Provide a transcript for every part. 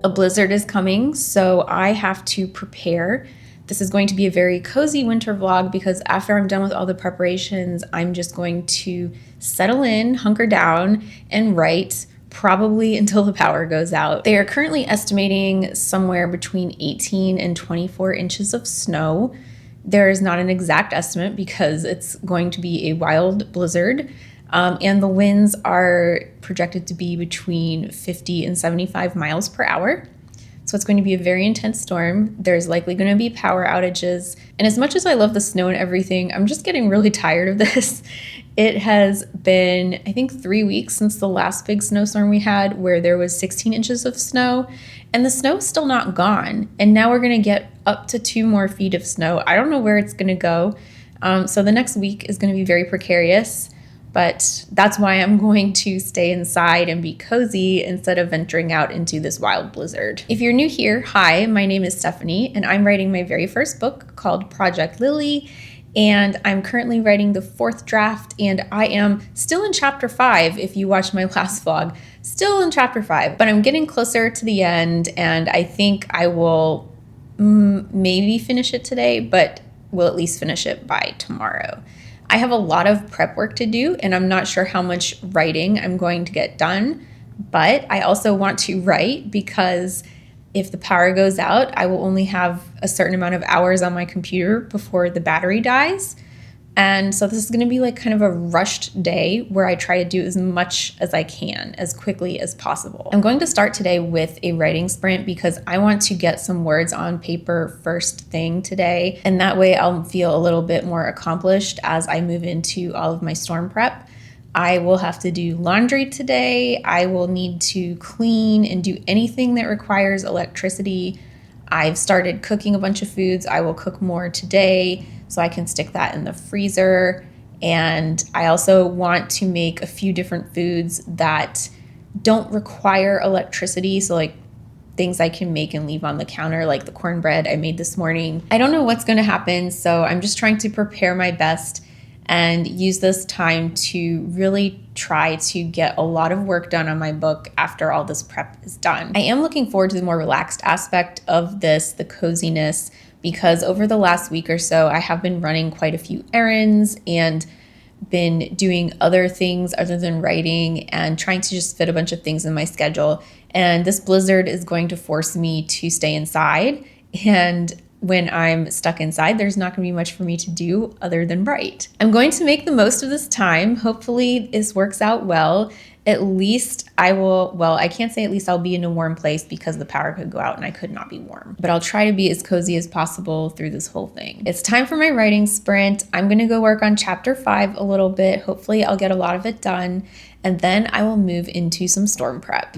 A blizzard is coming, so I have to prepare. This is going to be a very cozy winter vlog because after I'm done with all the preparations, I'm just going to settle in, hunker down, and write probably until the power goes out. They are currently estimating somewhere between 18 and 24 inches of snow. There is not an exact estimate because it's going to be a wild blizzard. And the winds are projected to be between 50 and 75 miles per hour. So it's going to be a very intense storm. There's likely going to be power outages. And as much as I love the snow and everything, I'm just getting really tired of this. It has been, I think, 3 weeks since the last big snowstorm we had where there was 16 inches of snow. And the snow is still not gone. And now we're going to get up to 2 more feet of snow. I don't know where it's going to go. So the next week is going to be very precarious. But that's why I'm going to stay inside and be cozy instead of venturing out into this wild blizzard. If you're new here, hi, my name is Stephanie, and I'm writing my very first book called Project Lily. And I'm currently writing the 4th draft, and I am still in chapter 5. If you watched my last vlog, still in chapter 5, but I'm getting closer to the end, and I think I will maybe finish it today, but will at least finish it by tomorrow. I have a lot of prep work to do, and I'm not sure how much writing I'm going to get done, but I also want to write because if the power goes out, I will only have a certain amount of hours on my computer before the battery dies. And so this is going to be like kind of a rushed day where I try to do as much as I can as quickly as possible. I'm going to start today with a writing sprint because I want to get some words on paper first thing today. And that way I'll feel a little bit more accomplished as I move into all of my storm prep. I will have to do laundry today. I will need to clean and do anything that requires electricity. I've started cooking a bunch of foods. I will cook more today so I can stick that in the freezer. And I also want to make a few different foods that don't require electricity. So like things I can make and leave on the counter, like the cornbread I made this morning. I don't know what's going to happen, so I'm just trying to prepare my best and use this time to really try to get a lot of work done on my book after all this prep is done. I am looking forward to the more relaxed aspect of this, the coziness, because over the last week or so, I have been running quite a few errands and been doing other things other than writing and trying to just fit a bunch of things in my schedule. And this blizzard is going to force me to stay inside. And when I'm stuck inside, there's not going to be much for me to do other than write. I'm going to make the most of this time. Hopefully this works out well. At least I will, well, I can't say at least I'll be in a warm place because the power could go out and I could not be warm. But I'll try to be as cozy as possible through this whole thing. It's time for my writing sprint. I'm going to go work on chapter 5 a little bit. Hopefully I'll get a lot of it done. And then I will move into some storm prep.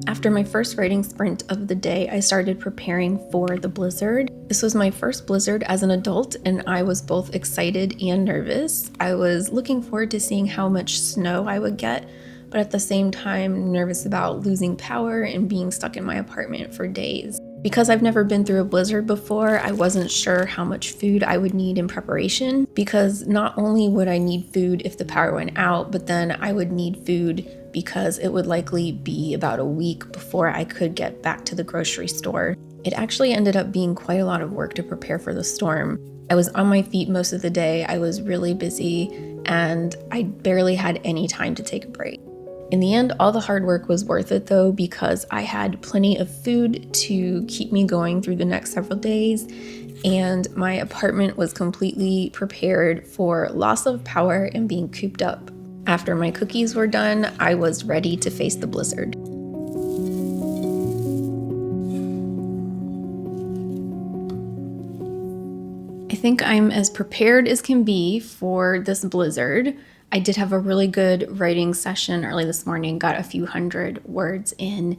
After my first writing sprint of the day, I started preparing for the blizzard. This was my first blizzard as an adult, and I was both excited and nervous. I was looking forward to seeing how much snow I would get, but at the same time, nervous about losing power and being stuck in my apartment for days. Because I've never been through a blizzard before, I wasn't sure how much food I would need in preparation, because not only would I need food if the power went out, but then I would need food because it would likely be about a week before I could get back to the grocery store. It actually ended up being quite a lot of work to prepare for the storm. I was on my feet most of the day, I was really busy, and I barely had any time to take a break. In the end, all the hard work was worth it though, because I had plenty of food to keep me going through the next several days, and my apartment was completely prepared for loss of power and being cooped up. After my cookies were done, I was ready to face the blizzard. I think I'm as prepared as can be for this blizzard. I did have a really good writing session early this morning, got a few hundred words in,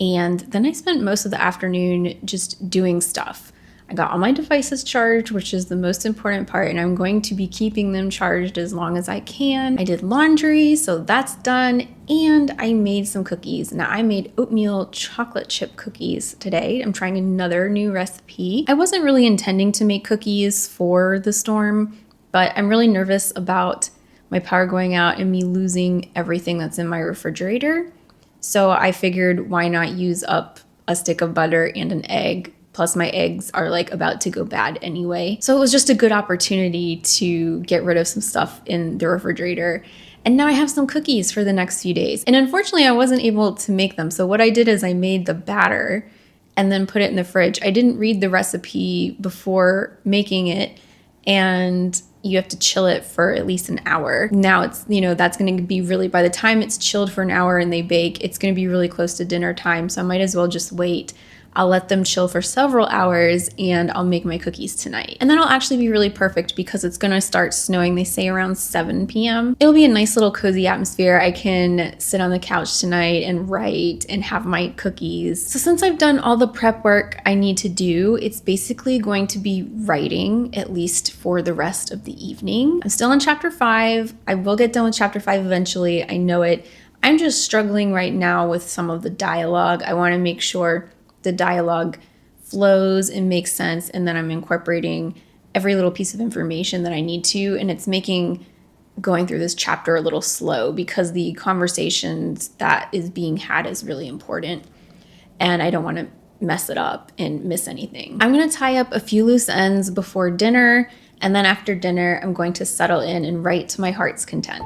and then I spent most of the afternoon just doing stuff. I got all my devices charged, which is the most important part, and I'm going to be keeping them charged as long as I can. I did laundry, so that's done, and I made some cookies. Now, I made oatmeal chocolate chip cookies today. I'm trying another new recipe. I wasn't really intending to make cookies for the storm, but I'm really nervous about my power going out and me losing everything that's in my refrigerator. So I figured, why not use up a stick of butter and an egg? Plus my eggs are like about to go bad anyway. So it was just a good opportunity to get rid of some stuff in the refrigerator. And now I have some cookies for the next few days. And unfortunately, I wasn't able to make them. So what I did is I made the batter and then put it in the fridge. I didn't read the recipe before making it, and you have to chill it for at least an hour. Now it's, that's going to be really, by the time it's chilled for an hour and they bake, it's going to be really close to dinner time. So I might as well just wait. I'll let them chill for several hours and I'll make my cookies tonight. And that'll actually be really perfect because it's gonna start snowing, they say around 7 p.m. It'll be a nice little cozy atmosphere. I can sit on the couch tonight and write and have my cookies. So since I've done all the prep work I need to do, it's basically going to be writing, at least for the rest of the evening. I'm still in chapter 5. I will get done with chapter 5 eventually, I know it. I'm just struggling right now with some of the dialogue. I wanna make sure the dialogue flows and makes sense, and then I'm incorporating every little piece of information that I need to, and it's making going through this chapter a little slow because the conversations that is being had is really important, and I don't want to mess it up and miss anything. I'm going to tie up a few loose ends before dinner, and then after dinner I'm going to settle in and write to my heart's content.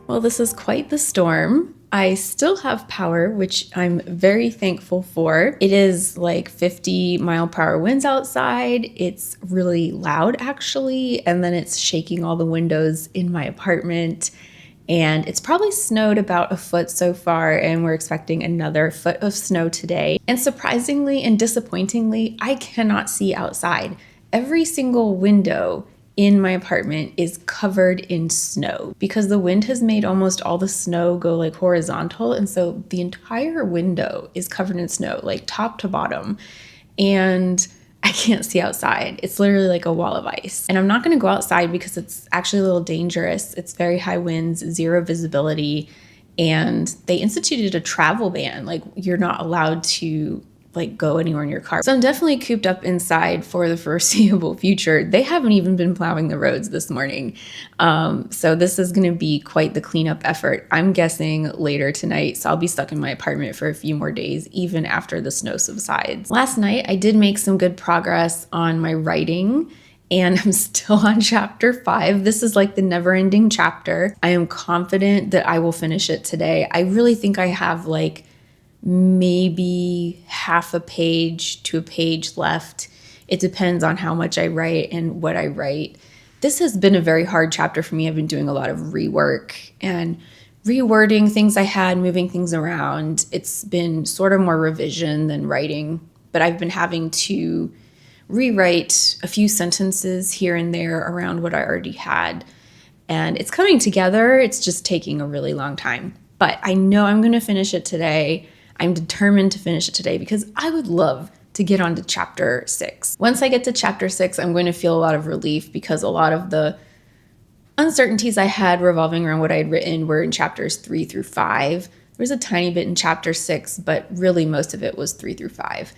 Well, this is quite the storm. I still have power, which I'm very thankful for. It is like 50-mile-per-hour winds outside. It's really loud, actually, and then it's shaking all the windows in my apartment. And it's probably snowed about a foot so far, and we're expecting another foot of snow today. And surprisingly and disappointingly, I cannot see outside. Every single window in my apartment is covered in snow because the wind has made almost all the snow go like horizontal. And so the entire window is covered in snow, like top to bottom. And I can't see outside. It's literally like a wall of ice. And I'm not going to go outside because it's actually a little dangerous. It's very high winds, zero visibility. And they instituted a travel ban. Like, you're not allowed to go anywhere in your car. So I'm definitely cooped up inside for the foreseeable future. They haven't even been plowing the roads this morning. So this is going to be quite the cleanup effort. I'm guessing later tonight. So I'll be stuck in my apartment for a few more days, even after the snow subsides. Last night, I did make some good progress on my writing, and I'm still on chapter 5. This is like the never-ending chapter. I am confident that I will finish it today. I really think I have maybe half a page to a page left. It depends on how much I write and what I write. This has been a very hard chapter for me. I've been doing a lot of rework and rewording things I had, moving things around. It's been sort of more revision than writing, but I've been having to rewrite a few sentences here and there around what I already had. And it's coming together. It's just taking a really long time. But I know I'm going to finish it today. I'm determined to finish it today because I would love to get on to chapter 6. Once I get to chapter 6, I'm going to feel a lot of relief because a lot of the uncertainties I had revolving around what I had written were in chapters 3 through 5. There was a tiny bit in chapter 6, but really most of it was 3 through 5.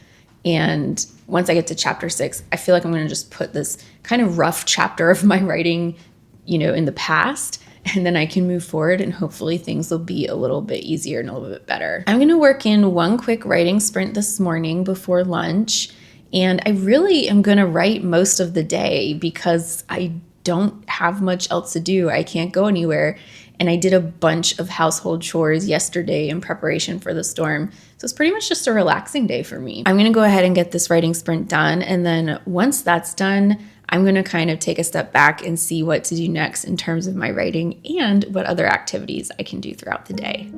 And once I get to chapter 6, I feel like I'm going to just put this kind of rough chapter of my writing, in the past. And then I can move forward and hopefully things will be a little bit easier and a little bit better. I'm going to work in one quick writing sprint this morning before lunch. And I really am going to write most of the day because I don't have much else to do. I can't go anywhere. and I did a bunch of household chores yesterday in preparation for the storm. So it's pretty much just a relaxing day for me. I'm gonna go ahead and get this writing sprint done, and then once that's done, I'm gonna kind of take a step back and see what to do next in terms of my writing and what other activities I can do throughout the day.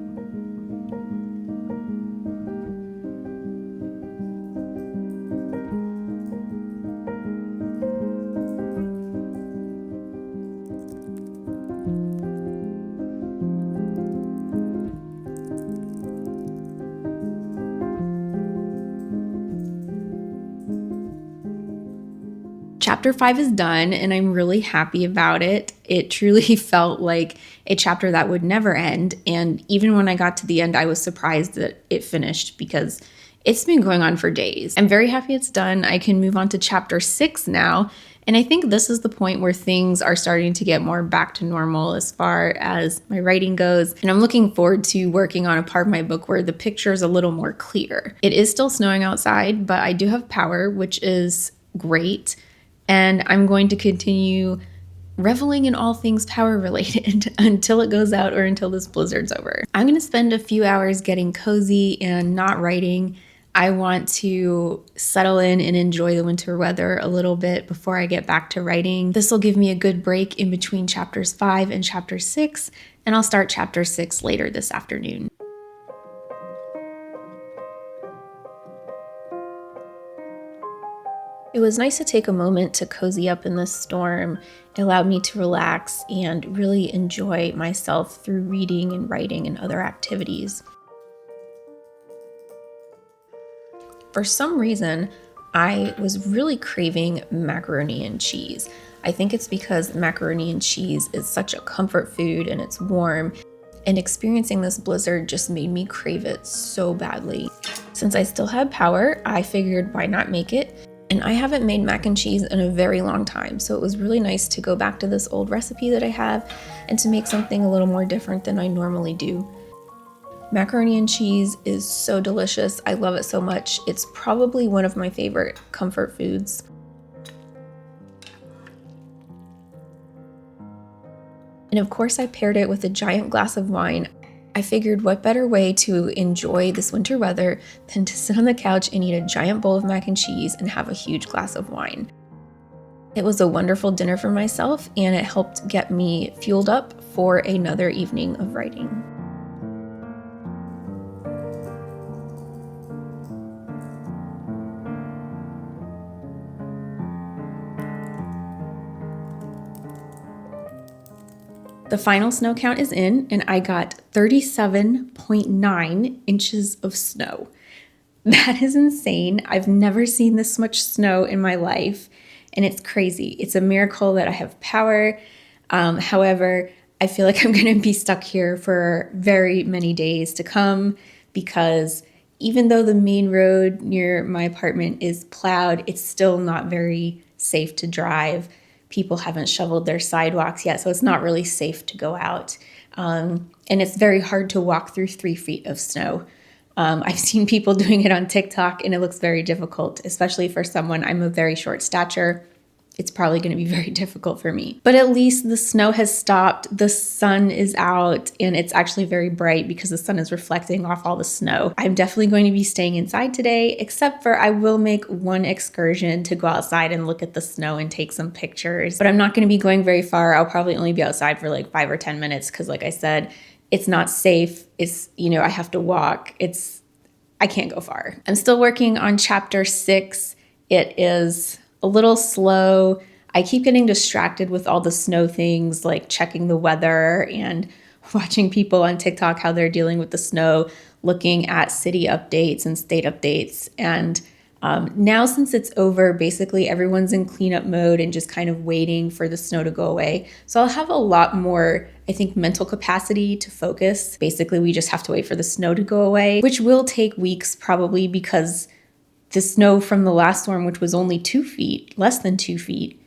Chapter 5 is done and I'm really happy about it. It truly felt like a chapter that would never end. And even when I got to the end, I was surprised that it finished because it's been going on for days. I'm very happy it's done. I can move on to chapter 6 now. And I think this is the point where things are starting to get more back to normal as far as my writing goes. And I'm looking forward to working on a part of my book where the picture is a little more clear. It is still snowing outside, but I do have power, which is great. And I'm going to continue reveling in all things power related until it goes out or until this blizzard's over. I'm going to spend a few hours getting cozy and not writing. I want to settle in and enjoy the winter weather a little bit before I get back to writing. This will give me a good break in between chapters 5 and chapter 6, and I'll start chapter 6 later this afternoon. It was nice to take a moment to cozy up in this storm. It allowed me to relax and really enjoy myself through reading and writing and other activities. For some reason, I was really craving macaroni and cheese. I think it's because macaroni and cheese is such a comfort food and it's warm, and experiencing this blizzard just made me crave it so badly. Since I still had power, I figured why not make it? And I haven't made mac and cheese in a very long time, so it was really nice to go back to this old recipe that I have and to make something a little more different than I normally do. Macaroni and cheese is so delicious. I love it so much. It's probably one of my favorite comfort foods. And of course, I paired it with a giant glass of wine. I figured what better way to enjoy this winter weather than to sit on the couch and eat a giant bowl of mac and cheese and have a huge glass of wine. It was a wonderful dinner for myself, and it helped get me fueled up for another evening of writing. The final snow count is in, and I got 37.9 inches of snow. That is insane. I've never seen this much snow in my life, and it's crazy. It's a miracle that I have power. However, I feel like I'm going to be stuck here for very many days to come because even though the main road near my apartment is plowed, it's still not very safe to drive. People haven't shoveled their sidewalks yet, so it's not really safe to go out. And it's very hard to walk through 3 feet of snow. I've seen people doing it on TikTok, and it looks very difficult, especially for someone. I'm a very short stature. It's probably going to be very difficult for me. But at least the snow has stopped. The sun is out, and it's actually very bright because the sun is reflecting off all the snow. I'm definitely going to be staying inside today, except for I will make one excursion to go outside and look at the snow and take some pictures. But I'm not going to be going very far. I'll probably only be outside for like 5 or 10 minutes because, like I said, it's not safe. It's, I have to walk. I can't go far. I'm still working on chapter 6. It is a little slow. I keep getting distracted with all the snow things, like checking the weather and watching people on TikTok, how they're dealing with the snow, looking at city updates and state updates. And now since it's over, basically everyone's in cleanup mode and just kind of waiting for the snow to go away. So I'll have a lot more, I think, mental capacity to focus. Basically, we just have to wait for the snow to go away, which will take weeks probably because the snow from the last storm, which was only 2 feet, less than 2 feet,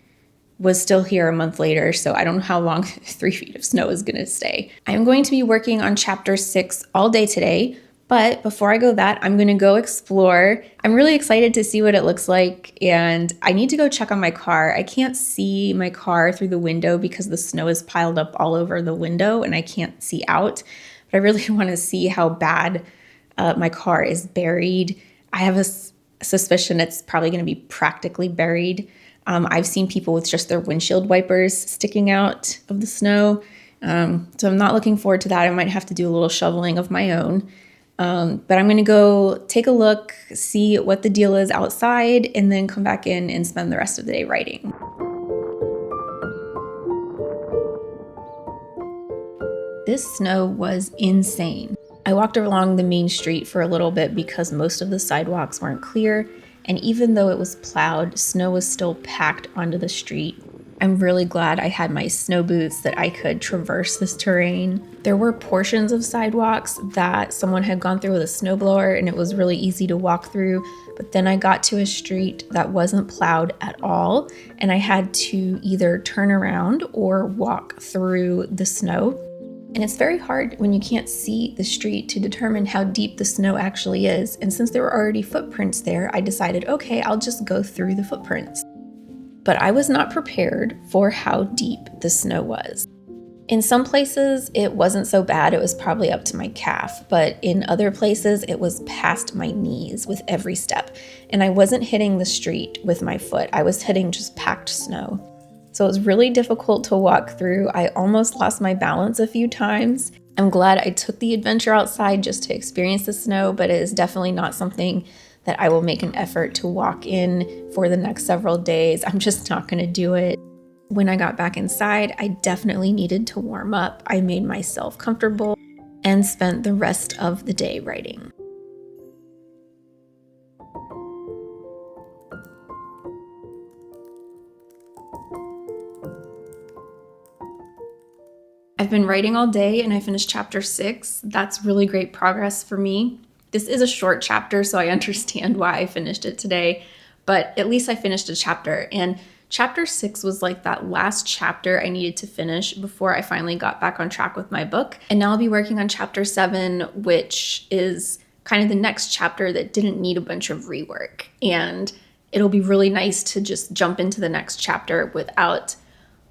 was still here a month later. So I don't know how long 3 feet of snow is going to stay. I'm going to be working on chapter 6 all day today, But before I go that, I'm gonna go explore. I'm really excited to see what it looks like, and I need to go check on my car. I can't see my car through the window because the snow is piled up all over the window and I can't see out. But I really want to see how bad my car is buried. I have a suspicion it's probably gonna be practically buried. I've seen people with just their windshield wipers sticking out of the snow. So I'm not looking forward to that. I might have to do a little shoveling of my own. But I'm going to go take a look, see what the deal is outside, and then come back in and spend the rest of the day writing. This snow was insane. I walked along the main street for a little bit because most of the sidewalks weren't clear, and even though it was plowed, snow was still packed onto the street. I'm really glad I had my snow boots that I could traverse this terrain. There were portions of sidewalks that someone had gone through with a snowblower and it was really easy to walk through, but then I got to a street that wasn't plowed at all and I had to either turn around or walk through the snow. And it's very hard when you can't see the street to determine how deep the snow actually is. And since there were already footprints there, I decided, okay, I'll just go through the footprints. But I was not prepared for how deep the snow was. In some places, it wasn't so bad. It was probably up to my calf, but in other places, it was past my knees with every step. And I wasn't hitting the street with my foot. I was hitting just packed snow. So it was really difficult to walk through. I almost lost my balance a few times. I'm glad I took the adventure outside just to experience the snow, but it is definitely not something that I will make an effort to walk in for the next several days. I'm just not gonna do it. When I got back inside, I definitely needed to warm up. I made myself comfortable and spent the rest of the day writing. I've been writing all day and I finished chapter 6. That's really great progress for me. This is a short chapter, so I understand why I finished it today, but at least I finished a chapter. And chapter 6 was like that last chapter I needed to finish before I finally got back on track with my book. And now I'll be working on chapter 7, which is kind of the next chapter that didn't need a bunch of rework. And it'll be really nice to just jump into the next chapter without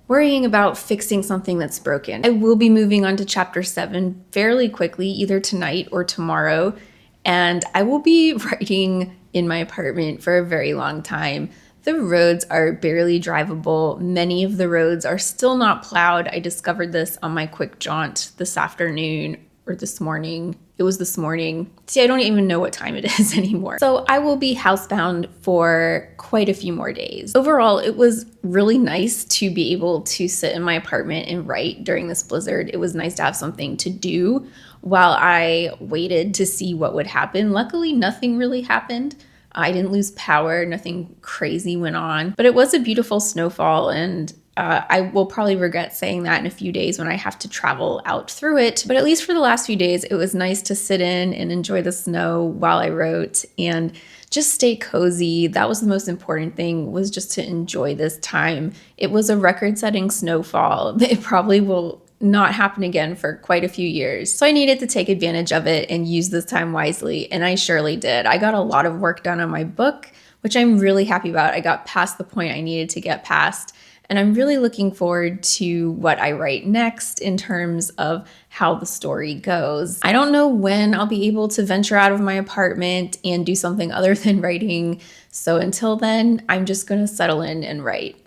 worrying about fixing something that's broken. I will be moving on to chapter 7 fairly quickly, either tonight or tomorrow. And I will be writing in my apartment for a very long time. The roads are barely drivable. Many of the roads are still not plowed. I discovered this on my quick jaunt this afternoon or this morning. It was this morning. See, I don't even know what time it is anymore. So I will be housebound for quite a few more days. Overall, it was really nice to be able to sit in my apartment and write during this blizzard. It was nice to have something to do while I waited to see what would happen. Luckily, nothing really happened. I didn't lose power, nothing crazy went on, but it was a beautiful snowfall, and I will probably regret saying that in a few days when I have to travel out through it. But at least for the last few days, it was nice to sit in and enjoy the snow while I wrote and just stay cozy. That was the most important thing, was just to enjoy this time. It was a record-setting snowfall. It probably will not happen again for quite a few years. So I needed to take advantage of it and use this time wisely, and I surely did. I got a lot of work done on my book, which I'm really happy about. I got past the point I needed to get past, and I'm really looking forward to what I write next in terms of how the story goes. I don't know when I'll be able to venture out of my apartment and do something other than writing, so until then, I'm just gonna settle in and write.